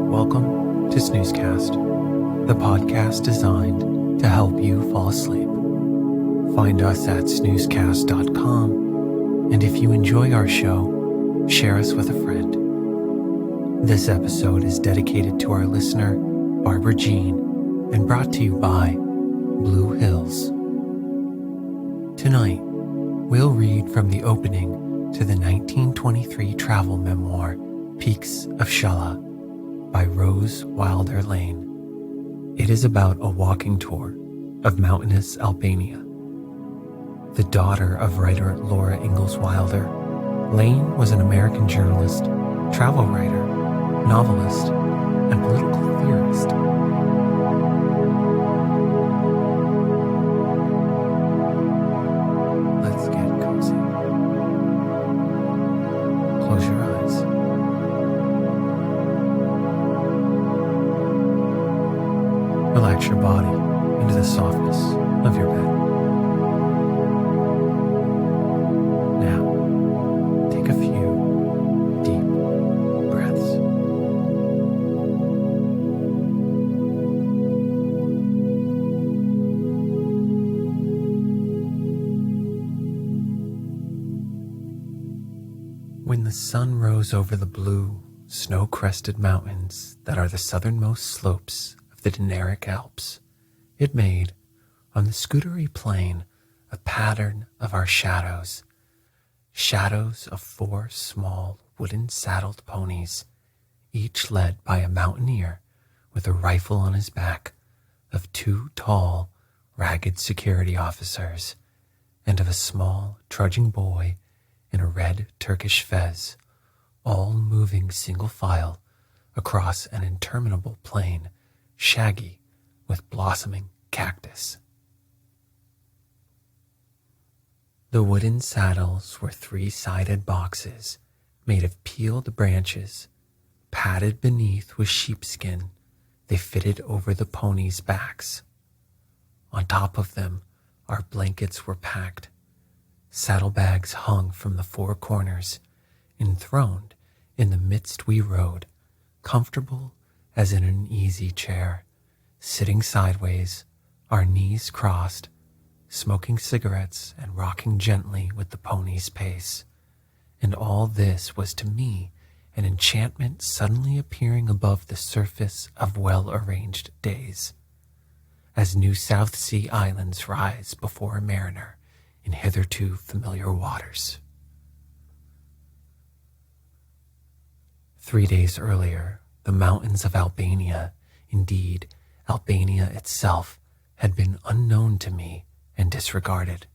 Welcome to Snoozecast, the podcast designed to help you fall asleep. Find us at snoozecast.com, and if you enjoy our show, share us with a friend. This episode is dedicated to our listener, Barbara Jean, and brought to you by Blue Hills. Tonight, we'll read from the opening to the 1923 travel memoir, Peaks of Shala, by Rose Wilder Lane. It is about a walking tour of mountainous Albania. The daughter of writer Laura Ingalls Wilder, Lane was an American journalist, travel writer, novelist, and political theorist. Let's get cozy. Close your eyes. Relax your body into the softness of your bed. Now, take a few deep breaths. When the sun rose over the blue, snow-crested mountains that are the southernmost slopes of the Dinaric Alps, it made, on the Scudery plain, a pattern of our shadows of 4 small wooden-saddled ponies, each led by a mountaineer with a rifle on his back, of 2 tall, ragged security officers, and of a small, trudging boy in a red Turkish fez, all moving single file across an interminable plain, shaggy with blossoming cactus. The wooden saddles were 3-sided boxes made of peeled branches, padded beneath with sheepskin. They fitted over the ponies' backs. On top of them, our blankets were packed. Saddlebags hung from the 4 corners. Enthroned in the midst we rode, comfortable as in an easy chair, sitting sideways, our knees crossed, smoking cigarettes and rocking gently with the pony's pace. And all this was to me an enchantment suddenly appearing above the surface of well-arranged days, as New South Sea islands rise before a mariner in hitherto familiar waters. 3 days earlier, the mountains of Albania, indeed Albania itself, had been unknown to me and disregarded.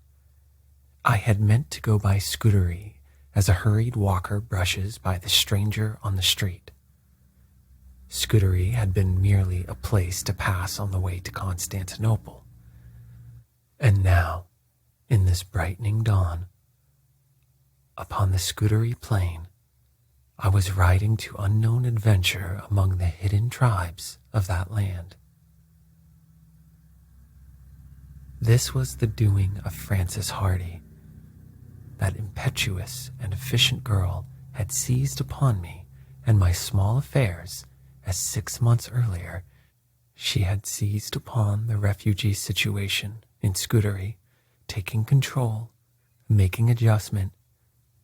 I had meant to go by Scudery as a hurried walker brushes by the stranger on the street. Scudery had been merely a place to pass on the way to Constantinople. And now, in this brightening dawn, upon the Scudery plain, I was riding to unknown adventure among the hidden tribes of that land. This was the doing of Frances Hardy. That impetuous and efficient girl had seized upon me and my small affairs as 6 months earlier she had seized upon the refugee situation in Scudery, taking control, making adjustment,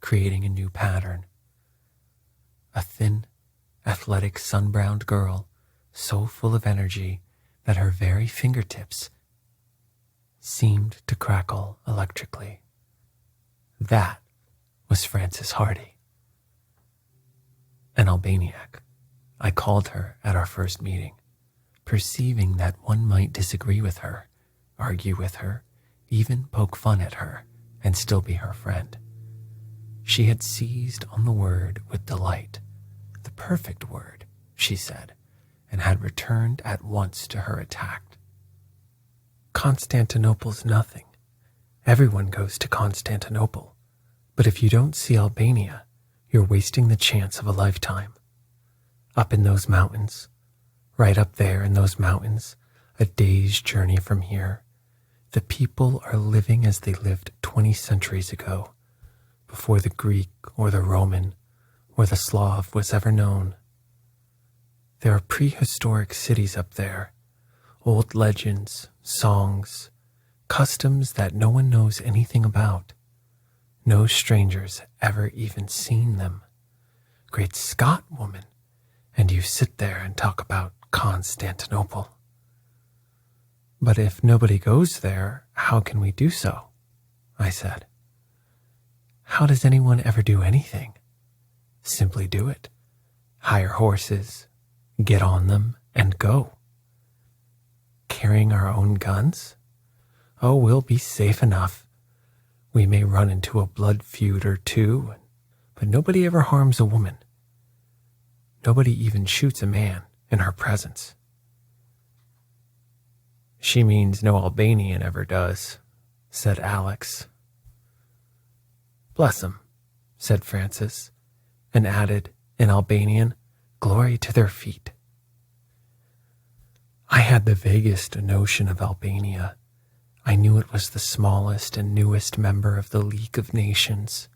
creating a new pattern. A thin, athletic, sun-browned girl, so full of energy that her very fingertips seemed to crackle electrically. That was Frances Hardy. An Albaniac, I called her at our first meeting, perceiving that one might disagree with her, argue with her, even poke fun at her, and still be her friend. She had seized on the word with delight, the perfect word, she said, and had returned at once to her attack. Constantinople's nothing. Everyone goes to Constantinople. But if you don't see Albania, you're wasting the chance of a lifetime. Up in those mountains, right up there in those mountains, a day's journey from here, the people are living as they lived 20 centuries ago, before the Greek or the Roman or the Slav was ever known. There are prehistoric cities up there, old legends, songs, customs that no one knows anything about. No strangers ever even seen them. Great Scott, woman, and you sit there and talk about Constantinople. But if nobody goes there, how can we do so? I said. How does anyone ever do anything? Simply do it. Hire horses, get on them, and go. Carrying our own guns? Oh, we'll be safe enough. We may run into a blood feud or two, but nobody ever harms a woman. Nobody even shoots a man in her presence. She means no Albanian ever does, said Alex. Bless 'em, said Francis, and added, in Albanian, glory to their feet. I had the vaguest notion of Albania. I knew it was the smallest and newest member of the League of Nations.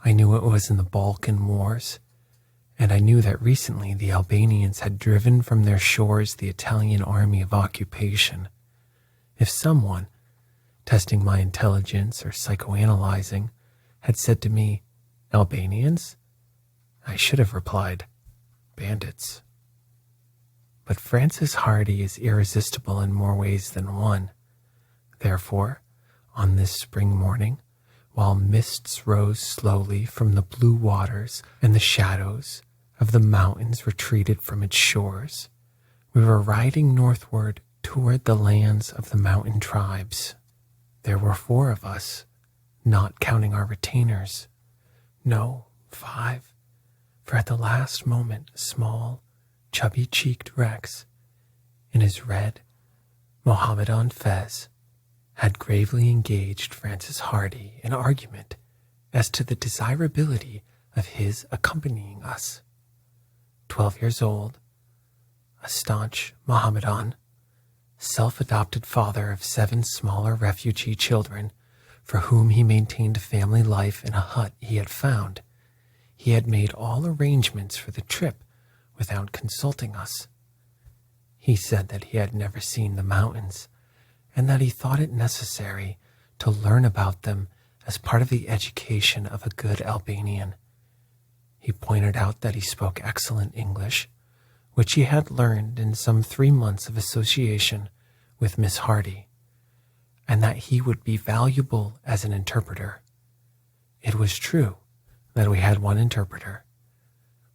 I knew it was in the Balkan Wars, and I knew that recently the Albanians had driven from their shores the Italian army of occupation. If someone, testing my intelligence or psychoanalyzing, had said to me, Albanians, I should have replied, bandits. But Francis Hardy is irresistible in more ways than one. Therefore, on this spring morning, while mists rose slowly from the blue waters and the shadows of the mountains retreated from its shores, we were riding northward toward the lands of the mountain tribes. There were 4 of us, not counting our retainers. No, 5, for at the last moment, small, chubby-cheeked Rex, in his red Mohammedan fez, had gravely engaged Francis Hardy in argument as to the desirability of his accompanying us. 12 years old, a staunch Mohammedan, self-adopted father of 7 smaller refugee children for whom he maintained family life in a hut he had found, he had made all arrangements for the trip without consulting us. He said that he had never seen the mountains, and that he thought it necessary to learn about them as part of the education of a good Albanian. He pointed out that he spoke excellent English, which he had learned in some 3 months of association with Miss Hardy, and that he would be valuable as an interpreter. It was true that we had 1 interpreter,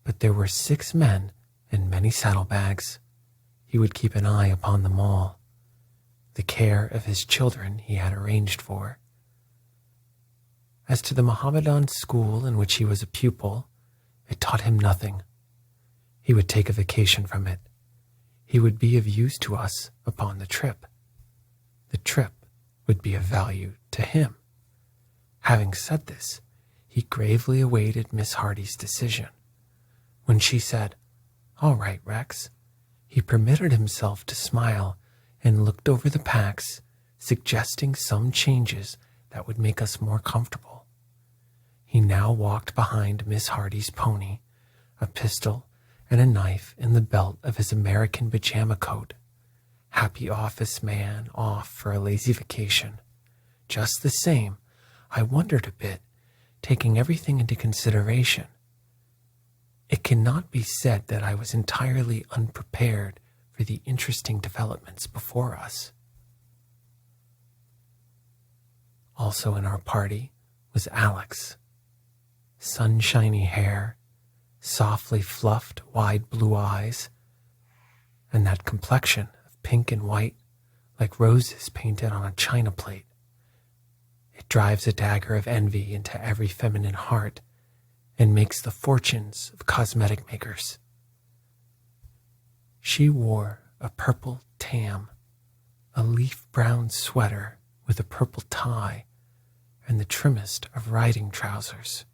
but there were 6 men and many saddlebags. He would keep an eye upon them all. The care of his children he had arranged for. As to the Mohammedan school in which he was a pupil, it taught him nothing. He would take a vacation from it. He would be of use to us upon the trip. The trip would be of value to him. Having said this, he gravely awaited Miss Hardy's decision. When she said, "All right, Rex," he permitted himself to smile and looked over the packs, suggesting some changes that would make us more comfortable. He now walked behind Miss Hardy's pony, a pistol and a knife in the belt of his American pajama coat. Happy office man off for a lazy vacation. Just the same, I wondered a bit, taking everything into consideration. It cannot be said that I was entirely unprepared for the interesting developments before us. Also in our party was Alex. Sunshiny hair, softly fluffed wide blue eyes, and that complexion of pink and white like roses painted on a china plate. It drives a dagger of envy into every feminine heart and makes the fortunes of cosmetic makers. She wore a purple tam, a leaf brown sweater with a purple tie, and the trimmest of riding trousers.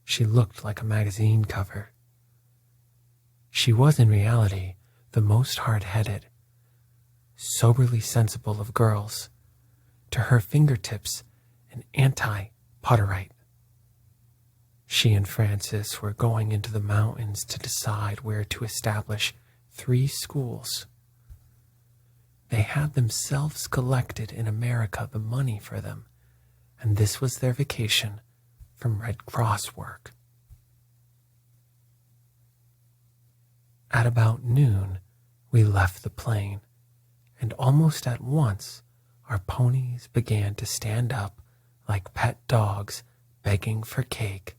She looked like a magazine cover. She was in reality the most hard-headed, soberly sensible of girls, to her fingertips an anti-Potterite. She and Francis were going into the mountains to decide where to establish 3 schools. They had themselves collected in America the money for them, and this was their vacation from Red Cross work. At about noon, we left the plain, and almost at once our ponies began to stand up like pet dogs begging for cake,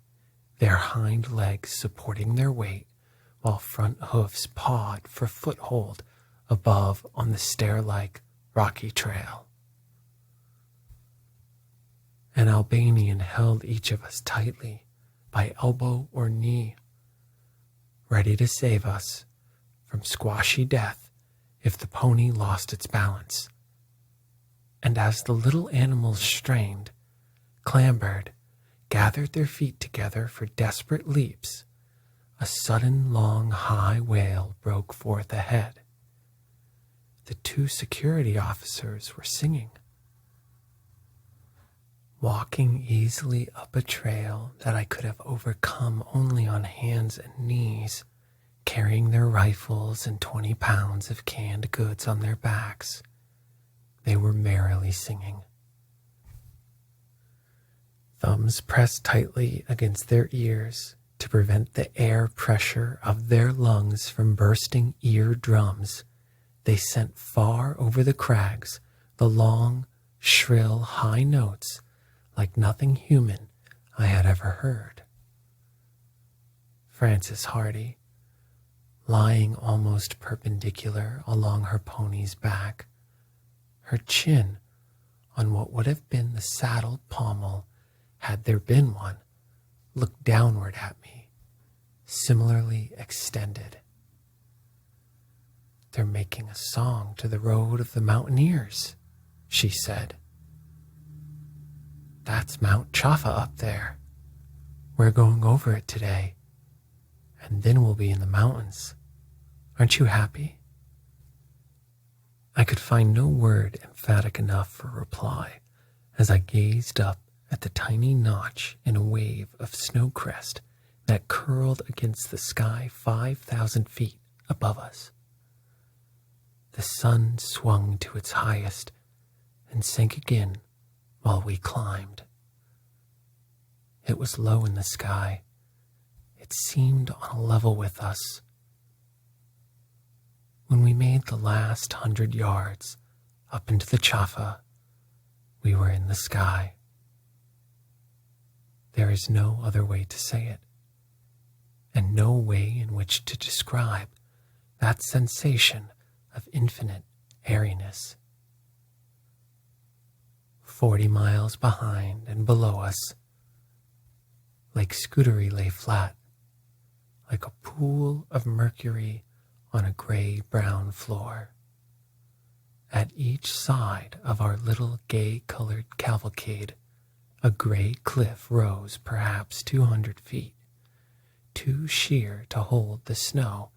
their hind legs supporting their weight while front hoofs pawed for foothold above on the stair-like rocky trail. An Albanian held each of us tightly by elbow or knee, ready to save us from squashy death if the pony lost its balance. And as the little animals strained, clambered, gathered their feet together for desperate leaps, a sudden long high wail broke forth ahead. The 2 security officers were singing. Walking easily up a trail that I could have overcome only on hands and knees, carrying their rifles and 20 pounds of canned goods on their backs, they were merrily singing. Thumbs pressed tightly against their ears to prevent the air pressure of their lungs from bursting eardrums, they sent far over the crags the long, shrill, high notes like nothing human I had ever heard. Frances Hardy, lying almost perpendicular along her pony's back, her chin on what would have been the saddle pommel had there been one, looked downward at me, similarly extended. "They're making a song to the road of the mountaineers," she said. "That's Mount Chafa up there. We're going over it today, and then we'll be in the mountains. Aren't you happy?" I could find no word emphatic enough for reply as I gazed up at the tiny notch in a wave of snow crest that curled against the sky 5,000 feet above us. The sun swung to its highest and sank again while we climbed. It was low in the sky. It seemed on a level with us. When we made the last 100 yards up into the Chafa, we were in the sky. There is no other way to say it, and no way in which to describe that sensation of infinite airiness. 40 miles behind and below us, Lake Scutari lay flat, like a pool of mercury on a gray-brown floor. At each side of our little gay-colored cavalcade, a gray cliff rose perhaps 200 feet, too sheer to hold the snow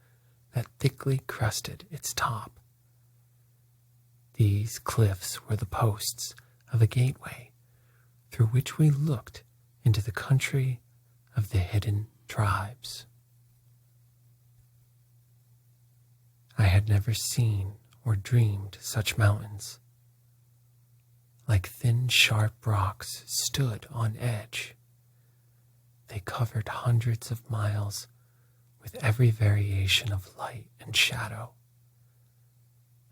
that thickly crusted its top. These cliffs were the posts of a gateway through which we looked into the country of the hidden tribes. I had never seen or dreamed such mountains. Like thin, sharp rocks stood on edge. They covered hundreds of miles with every variation of light and shadow,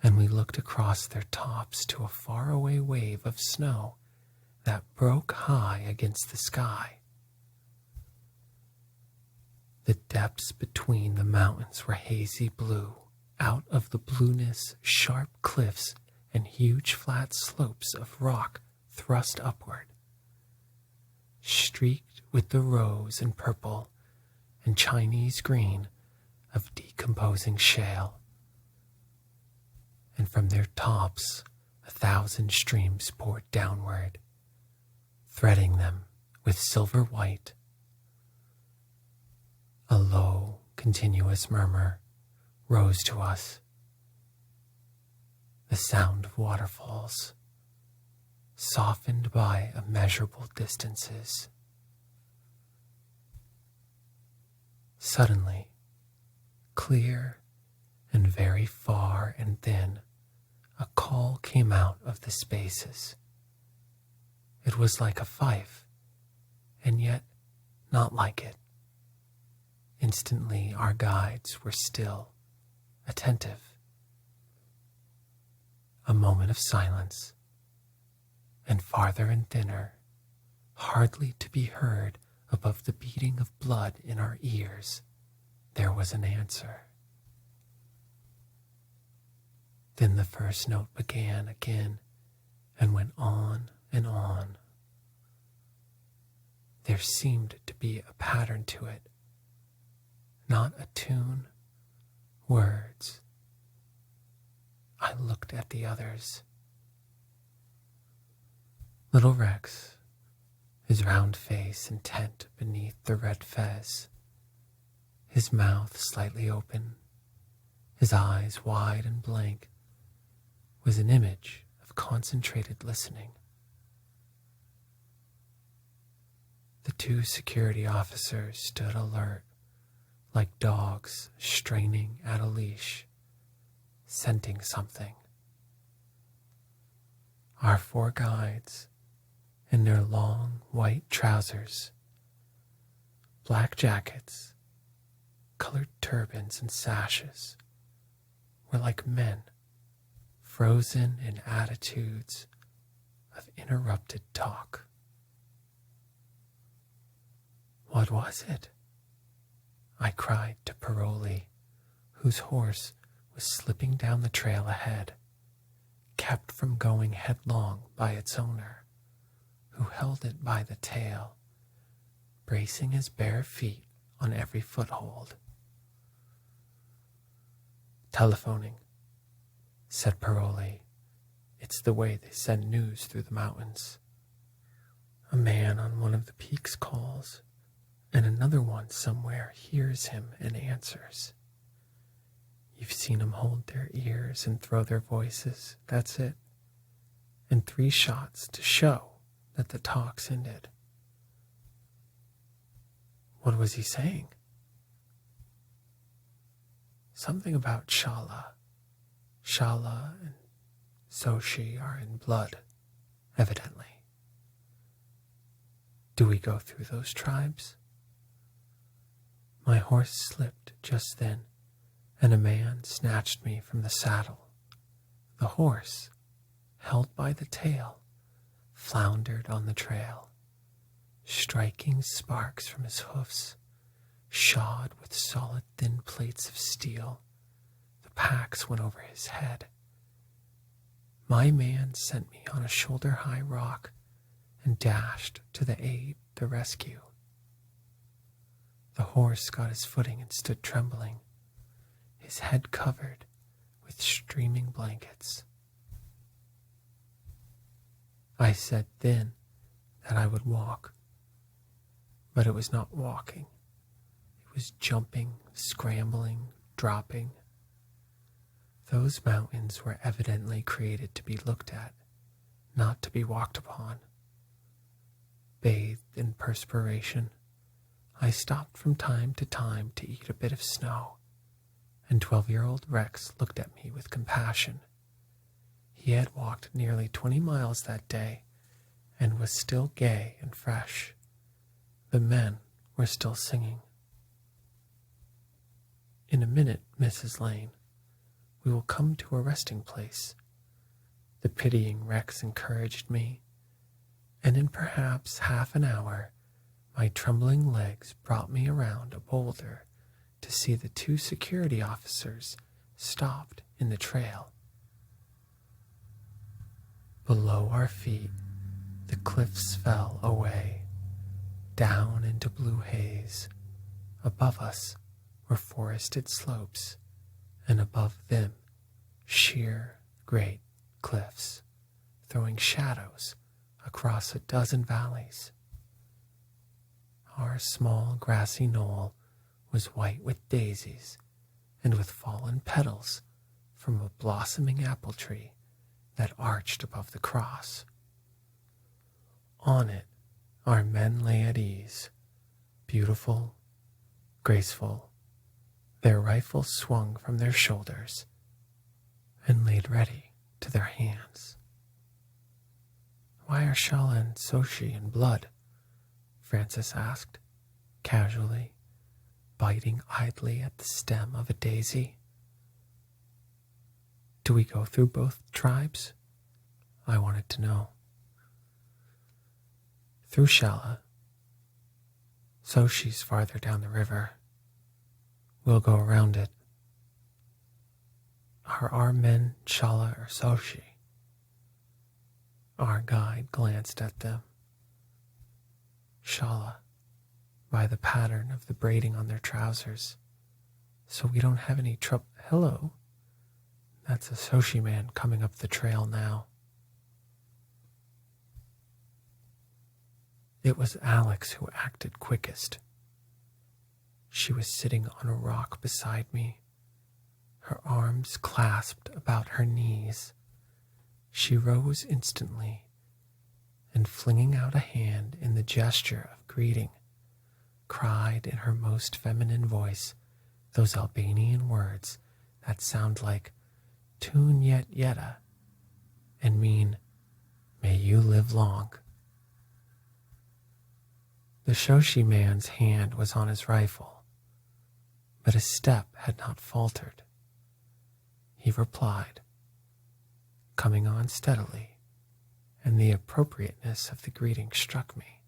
and we looked across their tops to a faraway wave of snow that broke high against the sky. The depths between the mountains were hazy blue. Out of the blueness, sharp cliffs and huge flat slopes of rock thrust upward, streaked with the rose and purple and Chinese green of decomposing shale. And from their tops 1,000 streams poured downward, threading them with silver white. A low, continuous murmur rose to us, the sound of waterfalls, softened by immeasurable distances. Suddenly, clear and very far and thin, a call came out of the spaces. It was like a fife, and yet not like it. Instantly our guides were still, attentive. A moment of silence, and farther and thinner, hardly to be heard above the beating of blood in our ears, there was an answer. Then the first note began again and went on and on. There seemed to be a pattern to it, not a tune, words. I looked at the others. Little Rex, his round face intent beneath the red fez, his mouth slightly open, his eyes wide and blank, was an image of concentrated listening. The two security officers stood alert, like dogs straining at a leash, scenting something. Our four guides, in their long white trousers, black jackets, colored turbans and sashes, were like men, frozen in attitudes of interrupted talk. What was it? I cried to Paroli, whose horse was slipping down the trail ahead, kept from going headlong by its owner, who held it by the tail, bracing his bare feet on every foothold. Telephoning, said Paroli. It's the way they send news through the mountains. A man on one of the peaks calls, and another one somewhere hears him and answers. You've seen 'em hold their ears and throw their voices, that's it. And 3 shots to show that the talk's ended. What was he saying? Something about Shala. Shala and Soshi are in blood, evidently. Do we go through those tribes? My horse slipped just then, and a man snatched me from the saddle. The horse, held by the tail, floundered on the trail, striking sparks from his hoofs, shod with solid thin plates of steel. The packs went over his head. My man sent me on a shoulder-high rock and dashed to the aid the rescue. The horse got his footing and stood trembling, his head covered with streaming blankets. I said then that I would walk, but it was not walking. It was jumping, scrambling, dropping. Those mountains were evidently created to be looked at, not to be walked upon. Bathed in perspiration, I stopped from time to time to eat a bit of snow, and 12-year-old Rex looked at me with compassion. He had walked nearly 20 miles that day and was still gay and fresh. The men were still singing. In a minute, Mrs. Lane, we will come to a resting place. The pitying Rex encouraged me, and in perhaps half an hour, my trembling legs brought me around a boulder to see the 2 security officers stopped in the trail. Below our feet, the cliffs fell away, down into blue haze. Above us were forested slopes, and above them sheer great cliffs, throwing shadows across a dozen valleys. Our small grassy knoll was white with daisies and with fallen petals from a blossoming apple tree that arched above the cross. On it our men lay at ease, beautiful, graceful, their rifles swung from their shoulders and laid ready to their hands. "Why are Shala and Soshi in blood?" Francis asked, casually, biting idly at the stem of a daisy. "Do we go through both tribes?" I wanted to know. "Through Shala. Soshi's farther down the river. We'll go around it." "Are our men Shala or Soshi?" Our guide glanced at them. "Shala, by the pattern of the braiding on their trousers, so we don't have any trouble." "Hello, that's a Soshi man coming up the trail now." It was Alex who acted quickest. She was sitting on a rock beside me, her arms clasped about her knees. She rose instantly, and flinging out a hand in the gesture of greeting, cried in her most feminine voice those Albanian words that sound like "tun yet yeta" and mean "may you live long." The Soshi man's hand was on his rifle, but his step had not faltered. He replied, coming on steadily, and the appropriateness of the greeting struck me.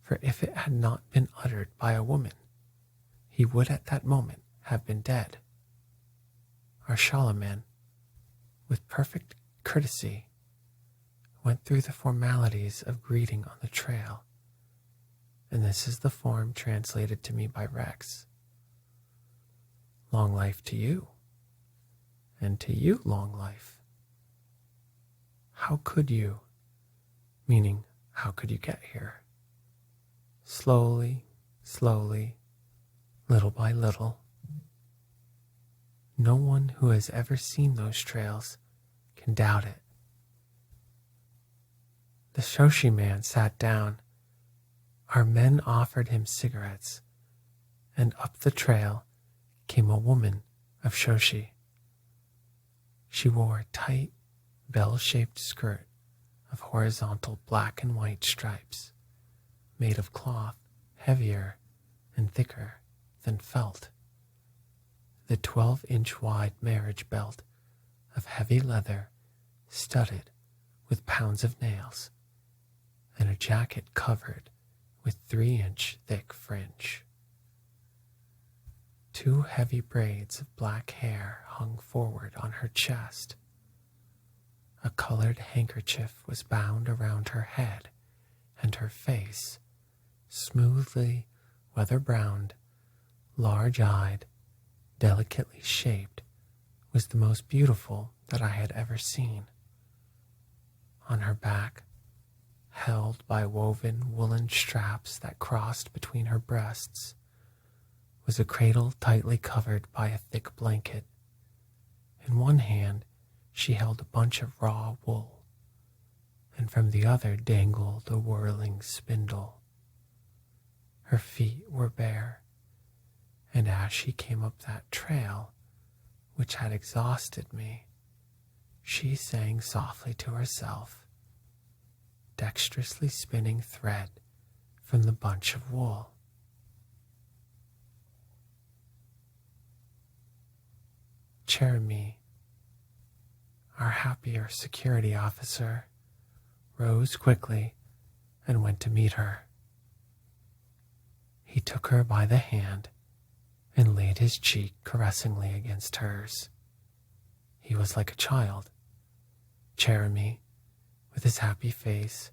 For if it had not been uttered by a woman, he would at that moment have been dead. Our Shala man, with perfect courtesy, went through the formalities of greeting on the trail, and this is the form translated to me by Rex. "Long life to you, and to you long life." "How could you?" Meaning, how could you get here? Slowly, slowly, little by little. No one who has ever seen those trails can doubt it. The Soshi man sat down. Our men offered him cigarettes, and up the trail came a woman of Soshi. She wore a tight, bell-shaped skirt of horizontal black and white stripes, made of cloth heavier and thicker than felt. The 12-inch wide marriage belt of heavy leather studded with pounds of nails, and a jacket covered with 3-inch thick fringe. 2 heavy braids of black hair hung forward on her chest. A colored handkerchief was bound around her head, and her face, smoothly weather-browned, large-eyed, delicately shaped, was the most beautiful that I had ever seen. On her back, held by woven woolen straps that crossed between her breasts, was a cradle tightly covered by a thick blanket. In one hand, she held a bunch of raw wool, and from the other dangled a whirling spindle. Her feet were bare, and as she came up that trail, which had exhausted me, she sang softly to herself, dexterously spinning thread from the bunch of wool. Jeremy, our happier security officer, rose quickly and went to meet her. He took her by the hand and laid his cheek caressingly against hers. He was like a child, Jeremy, with his happy face,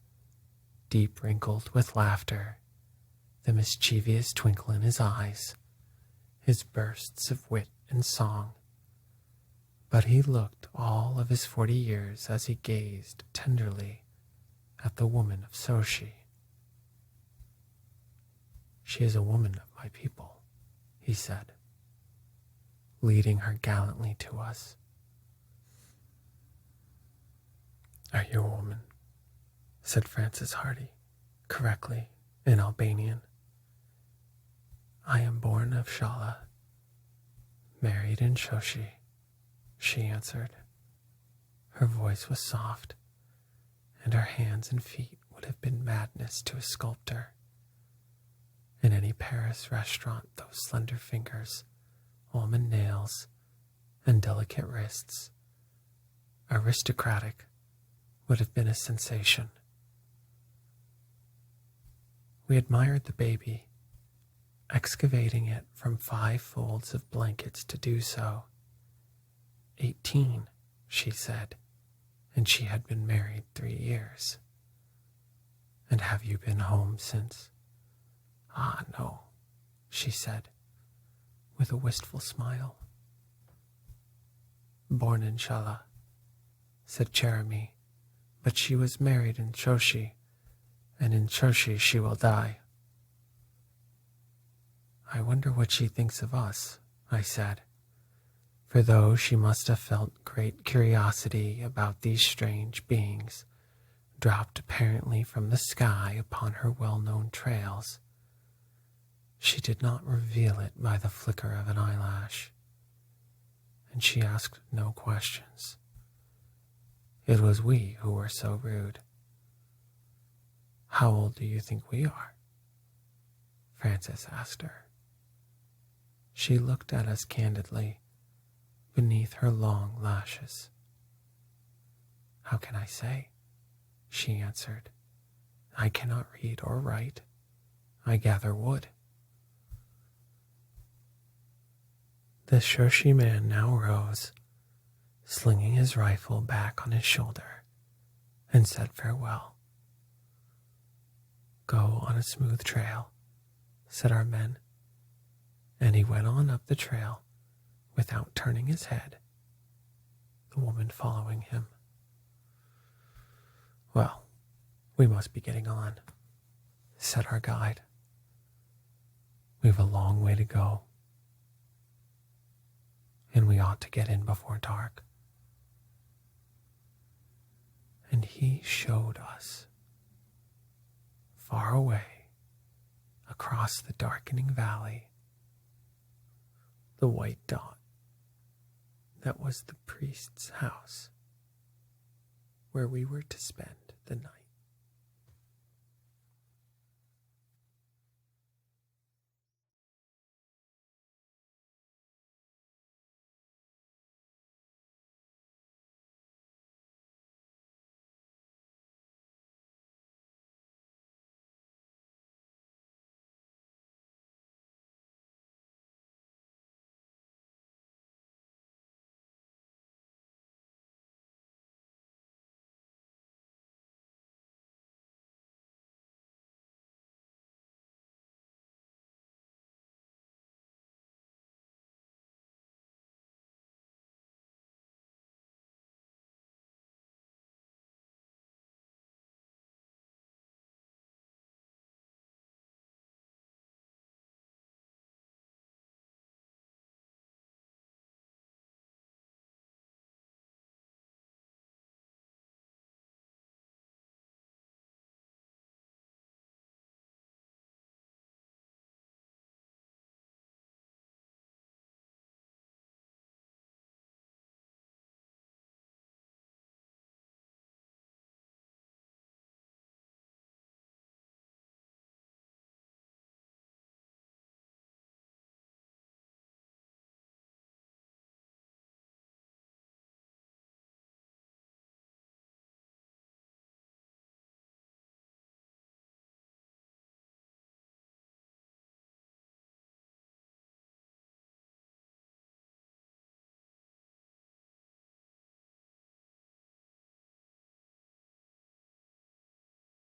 deep wrinkled with laughter, the mischievous twinkle in his eyes, his bursts of wit and song. But he looked all of his 40 years as he gazed tenderly at the woman of Soshi. "She is a woman of my people," he said, leading her gallantly to us. "Are you a woman?" said Francis Hardy, correctly, in Albanian. I am born of Shala, married in Shoshi, she answered. Her voice was soft, and her hands and feet would have been madness to a sculptor. In any Paris restaurant, those slender fingers, almond nails, and delicate wrists, aristocratic, would have been a sensation. We admired the baby, excavating it from 5 folds of blankets to do so. 18, she said, and she had been married 3 years. And have you been home since? Ah, no, she said, with a wistful smile. Born in Shala, said Jeremy, but she was married in Shoshi, and in Shoshi she will die. I wonder what she thinks of us, I said, for though she must have felt great curiosity about these strange beings, dropped apparently from the sky upon her well-known trails, she did not reveal it by the flicker of an eyelash, and she asked no questions. It was we who were so rude. How old do you think we are? Francis asked her. She looked at us candidly, beneath her long lashes. How can I say? She answered. I cannot read or write. I gather wood. The Shoshi man now rose, slinging his rifle back on his shoulder, and said farewell. Go on a smooth trail, said our men, and he went on up the trail without turning his head, the woman following him. Well, we must be getting on, said our guide. We've a long way to go, and we ought to get in before dark. And he showed us, far away, across the darkening valley, the white dot that was the priest's house, where we were to spend the night.